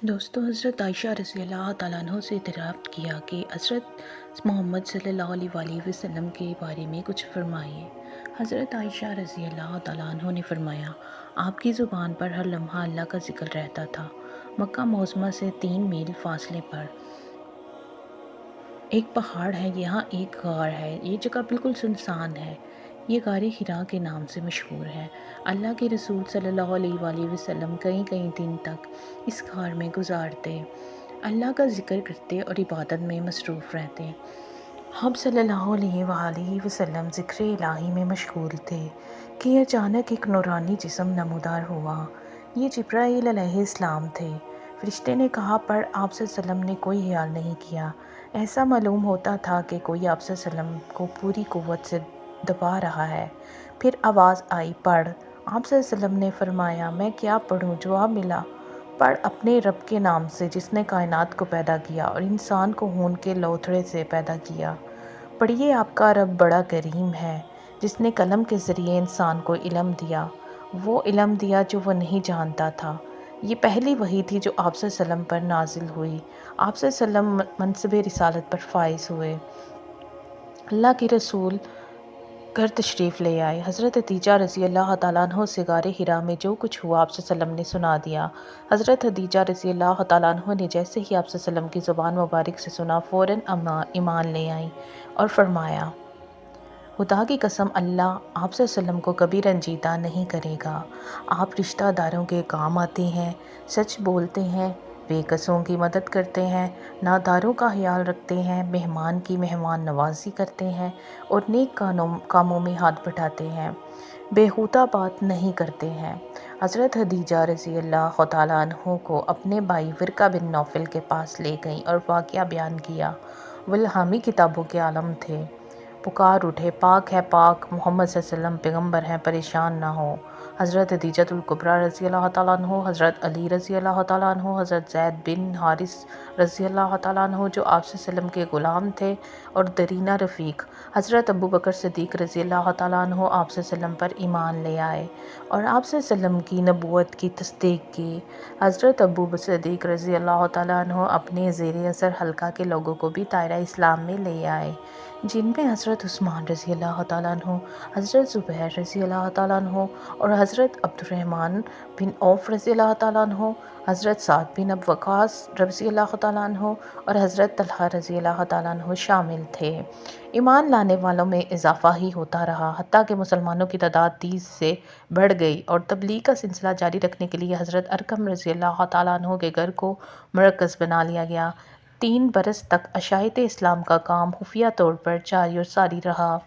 دوستو حضرت عائشہ رضی اللہ تعالیٰ عنہ سے دریافت کیا کہ حضرت محمد صلی اللہ علیہ وآلہ وسلم کے بارے میں کچھ فرمائیے۔ حضرت عائشہ رضی اللہ تعالیٰ عنہ نے فرمایا، آپ کی زبان پر ہر لمحہ اللہ کا ذکر رہتا تھا۔ مکہ معظمہ سے 3 میل فاصلے پر ایک پہاڑ ہے، یہاں ایک غار ہے۔ یہ جگہ بالکل سنسان ہے۔ یہ غار حرا کے نام سے مشہور ہے۔ اللہ کے رسول صلی اللہ علیہ وآلہ وسلم کئی دن تک اس غار میں گزارتے، اللہ کا ذکر کرتے اور عبادت میں مصروف رہتے۔ آپ صلی اللہ علیہ وآلہ وسلم ذکر الہی میں مشغول تھے کہ اچانک ایک نورانی جسم نمودار ہوا۔ یہ جبرائیل علیہ السلام تھے۔ فرشتے نے کہا پر آپ صلی اللہ علیہ وسلم نے کوئی خیال نہیں کیا۔ ایسا معلوم ہوتا تھا کہ کوئی آپ صلی اللہ علیہ وسلم کو پوری قوت سے دبا رہا ہے۔ پھر آواز آئی، پڑھ۔ آپ صلی اللہ علیہ وسلم نے فرمایا، میں کیا پڑھوں؟ جواب ملا، پڑھ اپنے رب کے نام سے جس نے کائنات کو پیدا کیا اور انسان کو خون کے لوتھڑے سے پیدا کیا۔ پڑھیے، آپ کا رب بڑا کریم ہے جس نے قلم کے ذریعے انسان کو علم دیا، وہ علم دیا جو وہ نہیں جانتا تھا۔ یہ پہلی وحی تھی جو آپ صلی اللہ علیہ وسلم پر نازل ہوئی۔ آپ صلی اللہ علیہ وسلم منصب رسالت پر فائز ہوئے، اللہ کے رسول گھر تشریف لے آئے۔ حضرت خدیجہ رضی اللہ تعالیٰ عنہ سے غار حرا میں جو کچھ ہوا آپ صلی اللہ علیہ وسلم نے سنا دیا۔ حضرت خدیجہ رضی اللہ تعالیٰ عنہ نے جیسے ہی آپ صلی اللہ علیہ وسلم کی زبان مبارک سے سنا، فوراً ایمان لے آئیں اور فرمایا، خدا کی قسم، اللہ آپ صلی اللہ علیہ وسلم کو کبھی رنجیدہ نہیں کرے گا۔ آپ رشتہ داروں کے کام آتے ہیں، سچ بولتے ہیں، بے کسوں کی مدد کرتے ہیں، ناداروں کا خیال رکھتے ہیں، مہمان کی مہمان نوازی کرتے ہیں اور نیک کاموں میں ہاتھ بٹھاتے ہیں، بیہودہ بات نہیں کرتے ہیں۔ حضرت خدیجہ رضی اللہ تعالیٰ عنہ کو اپنے بھائی ورقہ بن نوفل کے پاس لے گئیں اور واقعہ بیان کیا۔ وہ الہامی کتابوں کے عالم تھے، پکار اٹھے، پاک ہے پاک، محمد صلی اللہ علیہ وسلم پیغمبر ہیں، پریشان نہ ہو۔ حضرت خدیجہ الکبریٰ رضی اللہ تعالیٰ عنہ، حضرت علی رضی اللہ تعالیٰ عنہ، حضرت زید بن حارث رضی اللہ تعالیٰ عنہ جو آپ صلی اللہ علیہ وسلم کے غلام تھے اور دیرینہ رفیق، حضرت ابوبکر صدیق رضی اللہ تعالیٰ عنہ آپ صلی اللہ علیہ وسلم پر ایمان لے آئے اور آپ صلی اللہ علیہ وسلم کی نبوت کی تصدیق کی۔ حضرت ابوبکر صدیق رضی اللہ تعالیٰ عنہ اپنے زیر اثر حلقہ کے لوگوں کو بھی دائرہ اسلام میں لے آئے، جن میں حضرت عثمان رضی اللہ تعالیٰ عنہ، حضرت زبیر رضی اللہ تعالیٰ عنہ اور حضرت عبد الرحمن بن عوف رضی اللہ تعالیٰ عنہ، حضرت سعد بن ابی وقاص رضی اللہ تعالیٰ عنہ اور حضرت طلحہ رضی اللہ تعالیٰ عنہ شامل تھے۔ ایمان لانے والوں میں اضافہ ہی ہوتا رہا، حتیٰ کہ مسلمانوں کی تعداد 30 سے بڑھ گئی اور تبلیغ کا سلسلہ جاری رکھنے کے لیے حضرت ارقم رضی اللہ تعالیٰ عنہ کے گھر کو مرکز بنا لیا گیا۔ 3 برس تک اشاعت اسلام کا کام خفیہ طور پر جاری اور ساری رہا۔